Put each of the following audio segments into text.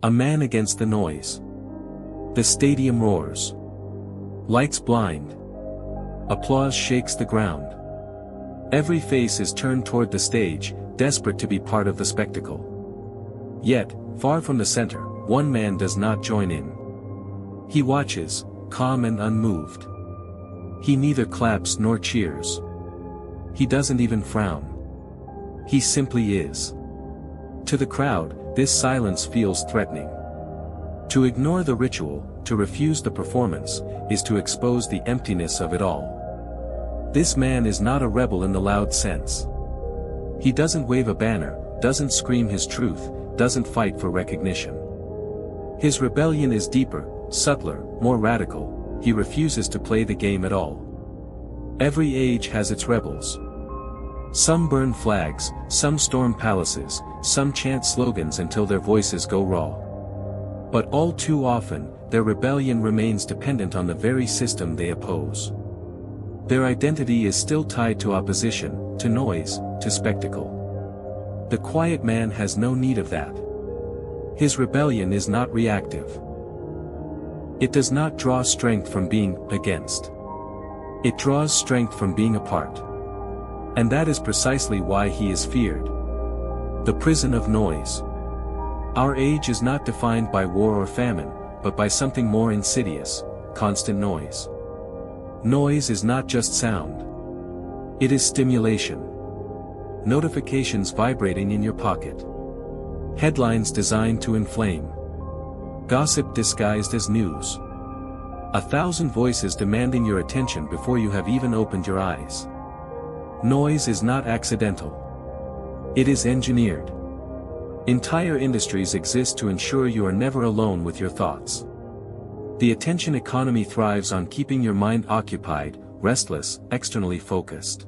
A man against the noise. The stadium roars. Lights blind. Applause shakes the ground. Every face is turned toward the stage, desperate to be part of the spectacle. Yet, far from the center, one man does not join in. He watches, calm and unmoved. He neither claps nor cheers. He doesn't even frown. He simply is. To the crowd, this silence feels threatening. To ignore the ritual, to refuse the performance, is to expose the emptiness of it all. This man is not a rebel in the loud sense. He doesn't wave a banner, doesn't scream his truth, doesn't fight for recognition. His rebellion is deeper, subtler, more radical. He refuses to play the game at all. Every age has its rebels. Some burn flags, some storm palaces, some chant slogans until their voices go raw. But all too often, their rebellion remains dependent on the very system they oppose. Their identity is still tied to opposition, to noise, to spectacle. The quiet man has no need of that. His rebellion is not reactive. It does not draw strength from being against. It draws strength from being apart. And that is precisely why he is feared. The prison of noise. Our age is not defined by war or famine, but by something more insidious: constant noise. Noise is not just sound. It is stimulation. Notifications vibrating in your pocket. Headlines designed to inflame. Gossip disguised as news. 1,000 voices demanding your attention before you have even opened your eyes. Noise is not accidental. It is engineered. Entire industries exist to ensure you are never alone with your thoughts. The attention economy thrives on keeping your mind occupied, restless, externally focused.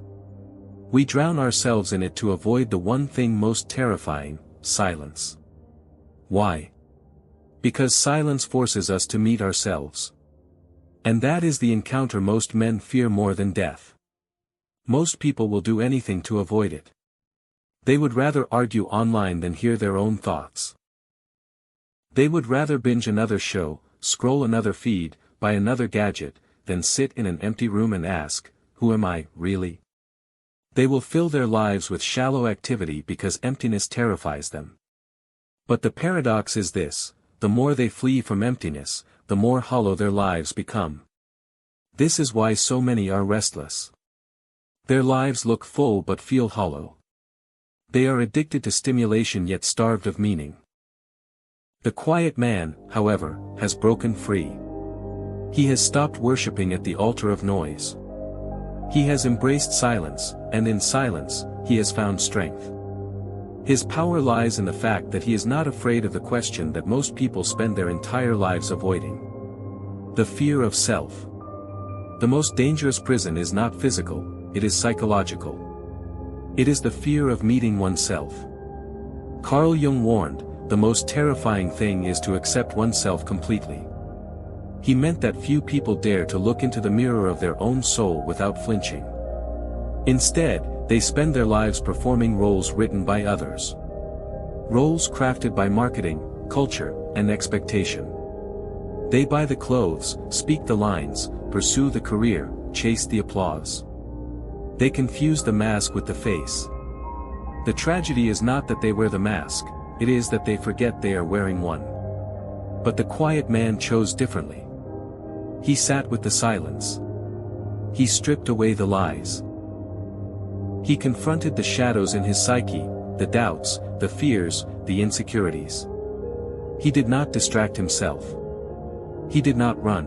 We drown ourselves in it to avoid the one thing most terrifying: silence. Why? Because silence forces us to meet ourselves. And that is the encounter most men fear more than death. Most people will do anything to avoid it. They would rather argue online than hear their own thoughts. They would rather binge another show, scroll another feed, buy another gadget, than sit in an empty room and ask, "Who am I, really?" They will fill their lives with shallow activity because emptiness terrifies them. But the paradox is this: the more they flee from emptiness, the more hollow their lives become. This is why so many are restless. Their lives look full but feel hollow. They are addicted to stimulation yet starved of meaning. The quiet man, however, has broken free. He has stopped worshipping at the altar of noise. He has embraced silence, and in silence, he has found strength. His power lies in the fact that he is not afraid of the question that most people spend their entire lives avoiding: the fear of self. The most dangerous prison is not physical, it is psychological. It is the fear of meeting oneself. Carl Jung warned, the most terrifying thing is to accept oneself completely. He meant that few people dare to look into the mirror of their own soul without flinching. Instead, they spend their lives performing roles written by others. Roles crafted by marketing, culture, and expectation. They buy the clothes, speak the lines, pursue the career, chase the applause. They confuse the mask with the face. The tragedy is not that they wear the mask, it is that they forget they are wearing one. But the quiet man chose differently. He sat with the silence. He stripped away the lies. He confronted the shadows in his psyche, the doubts, the fears, the insecurities. He did not distract himself. He did not run.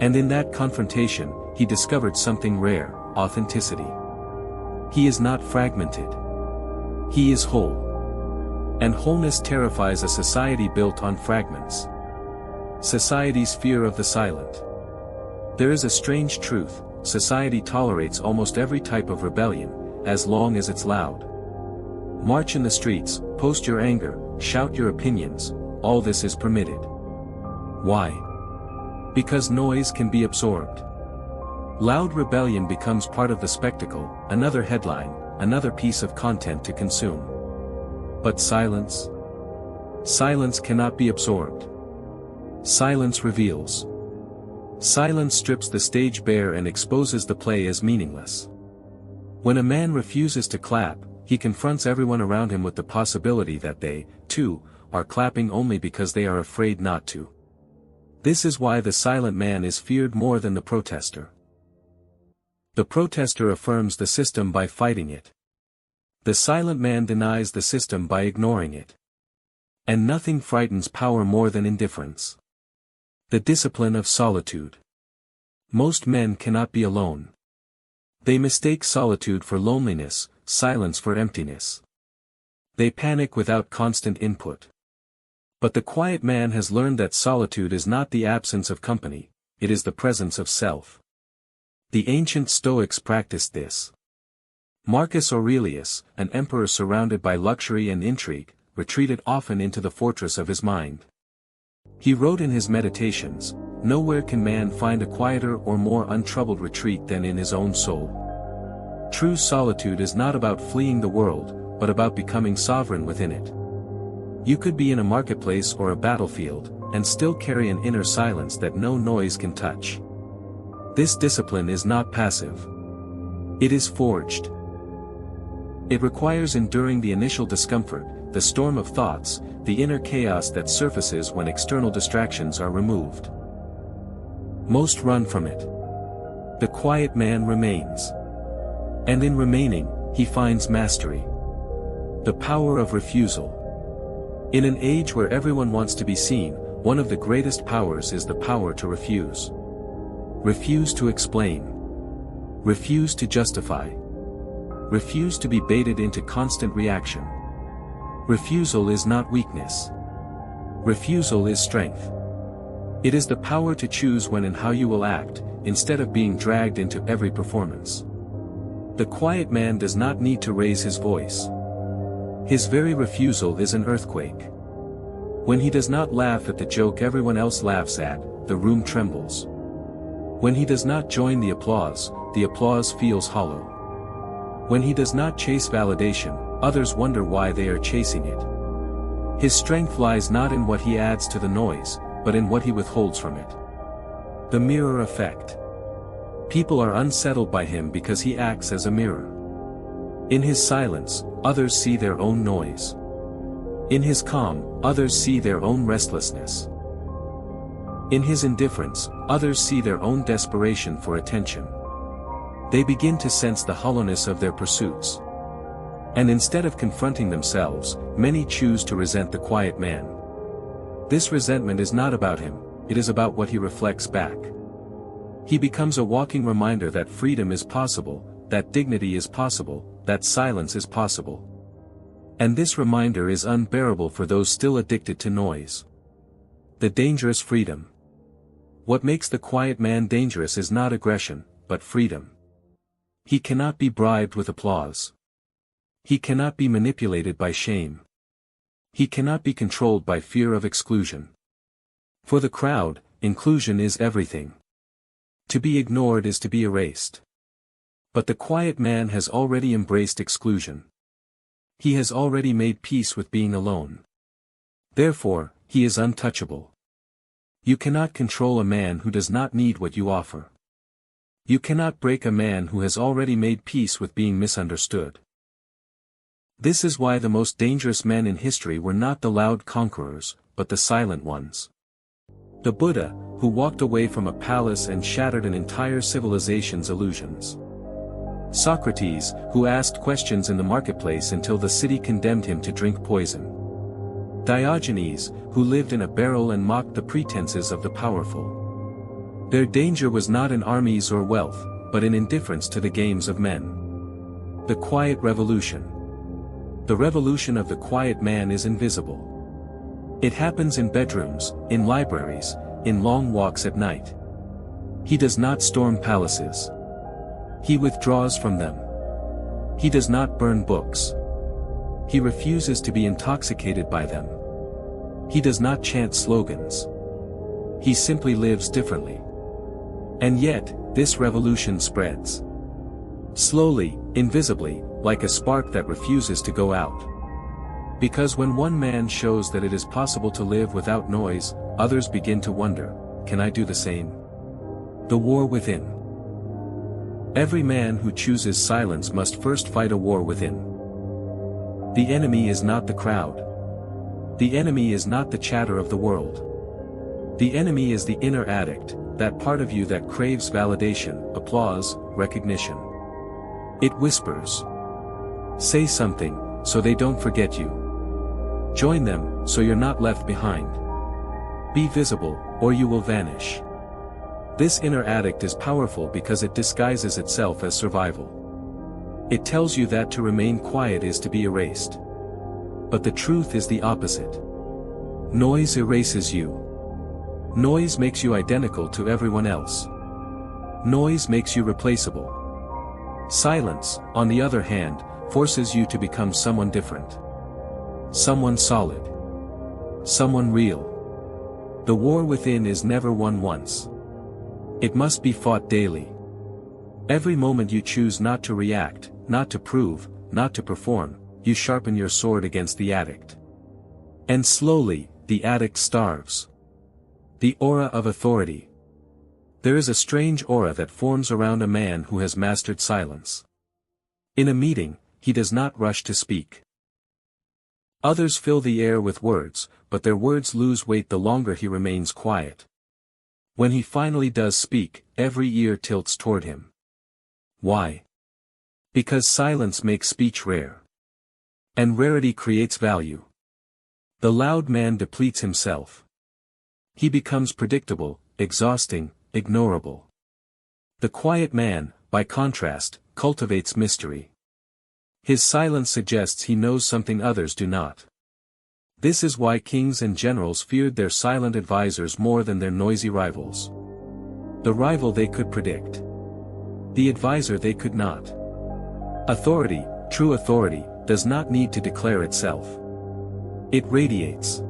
And in that confrontation, he discovered something rare: authenticity. He is not fragmented. He is whole. And wholeness terrifies a society built on fragments. Society's fear of the silent. There is a strange truth: society tolerates almost every type of rebellion, as long as it's loud. March in the streets, post your anger, shout your opinions, all this is permitted. Why? Because noise can be absorbed. Loud rebellion becomes part of the spectacle, another headline, another piece of content to consume. But silence? Silence cannot be absorbed. Silence reveals. Silence strips the stage bare and exposes the play as meaningless. When a man refuses to clap, he confronts everyone around him with the possibility that they, too, are clapping only because they are afraid not to. This is why the silent man is feared more than the protester. The protester affirms the system by fighting it. The silent man denies the system by ignoring it. And nothing frightens power more than indifference. The discipline of solitude. Most men cannot be alone. They mistake solitude for loneliness, silence for emptiness. They panic without constant input. But the quiet man has learned that solitude is not the absence of company, it is the presence of self. The ancient Stoics practiced this. Marcus Aurelius, an emperor surrounded by luxury and intrigue, retreated often into the fortress of his mind. He wrote in his meditations, "Nowhere can man find a quieter or more untroubled retreat than in his own soul." True solitude is not about fleeing the world, but about becoming sovereign within it. You could be in a marketplace or a battlefield, and still carry an inner silence that no noise can touch. This discipline is not passive. It is forged. It requires enduring the initial discomfort, the storm of thoughts, the inner chaos that surfaces when external distractions are removed. Most run from it. The quiet man remains. And in remaining, he finds mastery. The power of refusal. In an age where everyone wants to be seen, one of the greatest powers is the power to refuse. Refuse to explain. Refuse to justify. Refuse to be baited into constant reaction. Refusal is not weakness. Refusal is strength. It is the power to choose when and how you will act, instead of being dragged into every performance. The quiet man does not need to raise his voice. His very refusal is an earthquake. When he does not laugh at the joke everyone else laughs at, the room trembles. When he does not join the applause feels hollow. When he does not chase validation, others wonder why they are chasing it. His strength lies not in what he adds to the noise, but in what he withholds from it. The mirror effect. People are unsettled by him because he acts as a mirror. In his silence, others see their own noise. In his calm, others see their own restlessness. In his indifference, others see their own desperation for attention. They begin to sense the hollowness of their pursuits. And instead of confronting themselves, many choose to resent the quiet man. This resentment is not about him, it is about what he reflects back. He becomes a walking reminder that freedom is possible, that dignity is possible, that silence is possible. And this reminder is unbearable for those still addicted to noise. The dangerous freedom. What makes the quiet man dangerous is not aggression, but freedom. He cannot be bribed with applause. He cannot be manipulated by shame. He cannot be controlled by fear of exclusion. For the crowd, inclusion is everything. To be ignored is to be erased. But the quiet man has already embraced exclusion. He has already made peace with being alone. Therefore, he is untouchable. You cannot control a man who does not need what you offer. You cannot break a man who has already made peace with being misunderstood. This is why the most dangerous men in history were not the loud conquerors, but the silent ones. The Buddha, who walked away from a palace and shattered an entire civilization's illusions. Socrates, who asked questions in the marketplace until the city condemned him to drink poison. Diogenes, who lived in a barrel and mocked the pretenses of the powerful. Their danger was not in armies or wealth, but in indifference to the games of men. The quiet revolution. The revolution of the quiet man is invisible. It happens in bedrooms, in libraries, in long walks at night. He does not storm palaces. He withdraws from them. He does not burn books. He refuses to be intoxicated by them. He does not chant slogans. He simply lives differently. And yet, this revolution spreads. Slowly, invisibly, like a spark that refuses to go out. Because when one man shows that it is possible to live without noise, others begin to wonder, can I do the same? The war within. Every man who chooses silence must first fight a war within. The enemy is not the crowd. The enemy is not the chatter of the world. The enemy is the inner addict, that part of you that craves validation, applause, recognition. It whispers. Say something, so they don't forget you. Join them, so you're not left behind. Be visible, or you will vanish. This inner addict is powerful because it disguises itself as survival. It tells you that to remain quiet is to be erased. But the truth is the opposite. Noise erases you. Noise makes you identical to everyone else. Noise makes you replaceable. Silence, on the other hand, forces you to become someone different. Someone solid. Someone real. The war within is never won once. It must be fought daily. Every moment you choose not to react, not to prove, not to perform, you sharpen your sword against the addict. And slowly, the addict starves. The aura of authority. There is a strange aura that forms around a man who has mastered silence. In a meeting, he does not rush to speak. Others fill the air with words, but their words lose weight the longer he remains quiet. When he finally does speak, every ear tilts toward him. Why? Because silence makes speech rare. And rarity creates value. The loud man depletes himself. He becomes predictable, exhausting, ignorable. The quiet man, by contrast, cultivates mystery. His silence suggests he knows something others do not. This is why kings and generals feared their silent advisors more than their noisy rivals. The rival they could predict. The advisor they could not. Authority, true authority, does not need to declare itself. It radiates.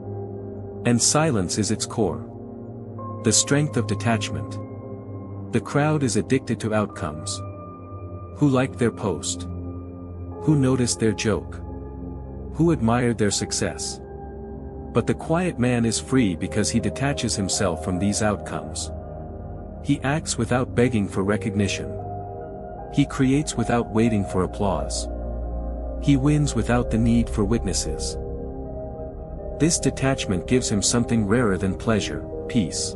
And silence is its core. The strength of detachment. The crowd is addicted to outcomes. Who liked their post? Who noticed their joke? Who admired their success? But the quiet man is free because he detaches himself from these outcomes. He acts without begging for recognition. He creates without waiting for applause. He wins without the need for witnesses. This detachment gives him something rarer than pleasure, peace.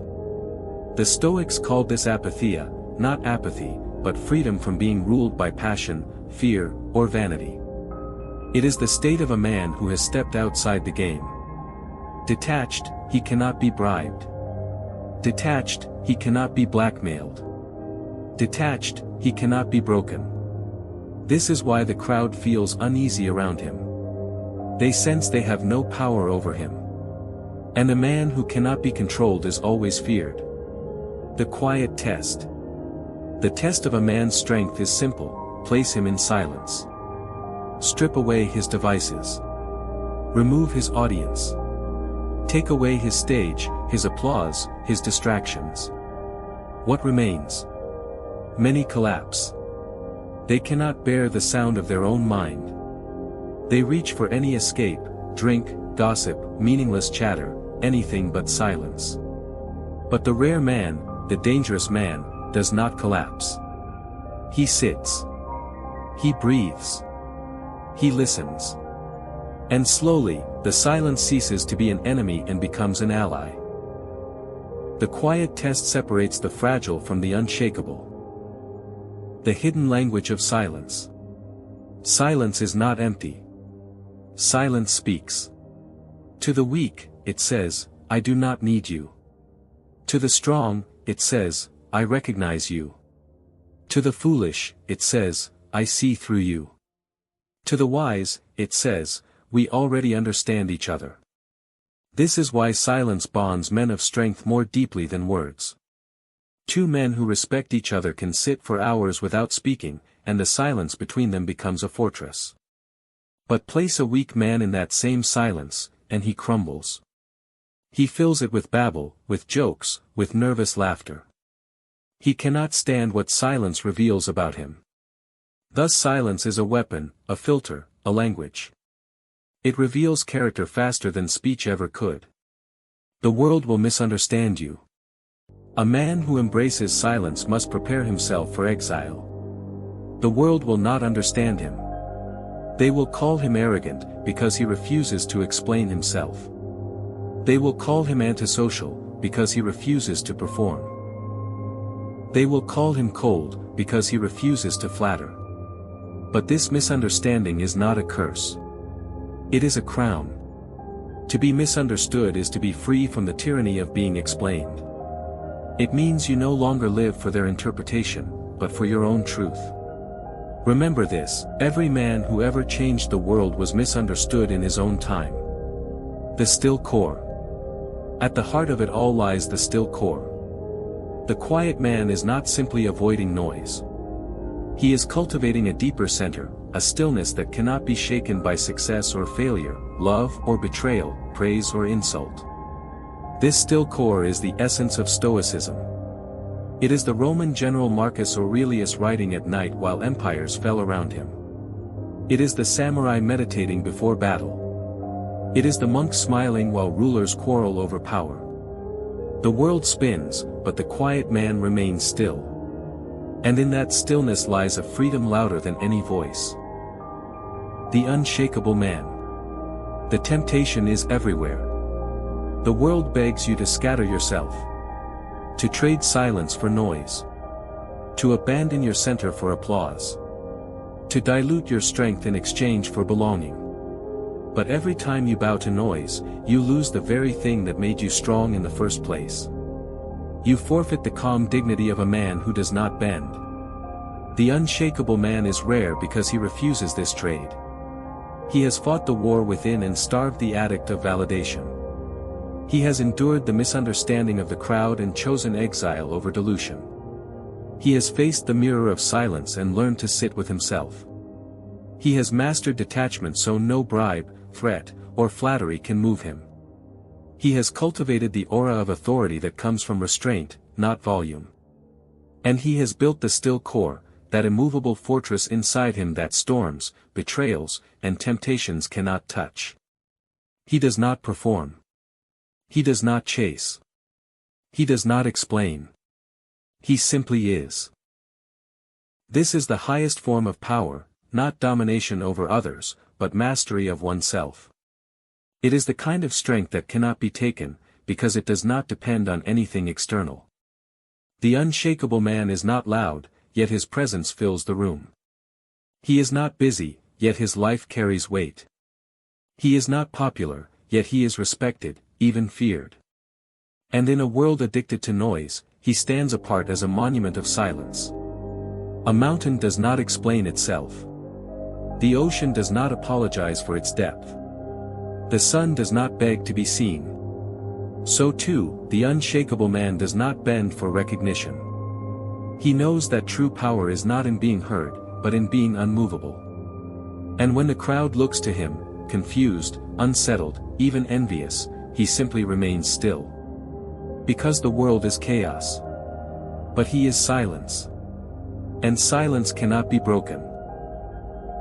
The Stoics called this apatheia, not apathy, but freedom from being ruled by passion, fear, or vanity. It is the state of a man who has stepped outside the game. Detached, he cannot be bribed. Detached, he cannot be blackmailed. Detached, he cannot be broken. This is why the crowd feels uneasy around him. They sense they have no power over him. And a man who cannot be controlled is always feared. The quiet test. The test of a man's strength is simple: place him in silence. Strip away his devices. Remove his audience. Take away his stage, his applause, his distractions. What remains? Many collapse. They cannot bear the sound of their own mind. They reach for any escape, drink, gossip, meaningless chatter, anything but silence. But the rare man, the dangerous man, does not collapse. He sits. He breathes. He listens. And slowly, the silence ceases to be an enemy and becomes an ally. The quiet test separates the fragile from the unshakable. The hidden language of silence. Silence is not empty. Silence speaks. To the weak, it says, I do not need you. To the strong, it says, I recognize you. To the foolish, it says, I see through you. To the wise, it says, we already understand each other. This is why silence bonds men of strength more deeply than words. Two men who respect each other can sit for hours without speaking, and the silence between them becomes a fortress. But place a weak man in that same silence, and he crumbles. He fills it with babble, with jokes, with nervous laughter. He cannot stand what silence reveals about him. Thus silence is a weapon, a filter, a language. It reveals character faster than speech ever could. The world will misunderstand you. A man who embraces silence must prepare himself for exile. The world will not understand him. They will call him arrogant, because he refuses to explain himself. They will call him antisocial, because he refuses to perform. They will call him cold, because he refuses to flatter. But this misunderstanding is not a curse. It is a crown. To be misunderstood is to be free from the tyranny of being explained. It means you no longer live for their interpretation, but for your own truth. Remember this: every man who ever changed the world was misunderstood in his own time. The still core. At the heart of it all lies the still core. The quiet man is not simply avoiding noise. He is cultivating a deeper center, a stillness that cannot be shaken by success or failure, love or betrayal, praise or insult. This still core is the essence of Stoicism. It is the Roman general Marcus Aurelius writing at night while empires fell around him. It is the samurai meditating before battle. It is the monk smiling while rulers quarrel over power. The world spins, but the quiet man remains still. And in that stillness lies a freedom louder than any voice. The unshakable man. The temptation is everywhere. The world begs you to scatter yourself. To trade silence for noise. To abandon your center for applause. To dilute your strength in exchange for belonging. But every time you bow to noise, you lose the very thing that made you strong in the first place. You forfeit the calm dignity of a man who does not bend. The unshakable man is rare because he refuses this trade. He has fought the war within and starved the addict of validation. He has endured the misunderstanding of the crowd and chosen exile over delusion. He has faced the mirror of silence and learned to sit with himself. He has mastered detachment so no bribe, threat, or flattery can move him. He has cultivated the aura of authority that comes from restraint, not volume. And he has built the still core, that immovable fortress inside him that storms, betrayals, and temptations cannot touch. He does not perform. He does not chase. He does not explain. He simply is. This is the highest form of power, not domination over others, but mastery of oneself. It is the kind of strength that cannot be taken, because it does not depend on anything external. The unshakable man is not loud, yet his presence fills the room. He is not busy, yet his life carries weight. He is not popular, yet he is respected, even feared. And in a world addicted to noise, he stands apart as a monument of silence. A mountain does not explain itself. The ocean does not apologize for its depth. The sun does not beg to be seen. So too, the unshakable man does not bend for recognition. He knows that true power is not in being heard, but in being unmovable. And when the crowd looks to him, confused, unsettled, even envious, he simply remains still. Because the world is chaos. But he is silence. And silence cannot be broken.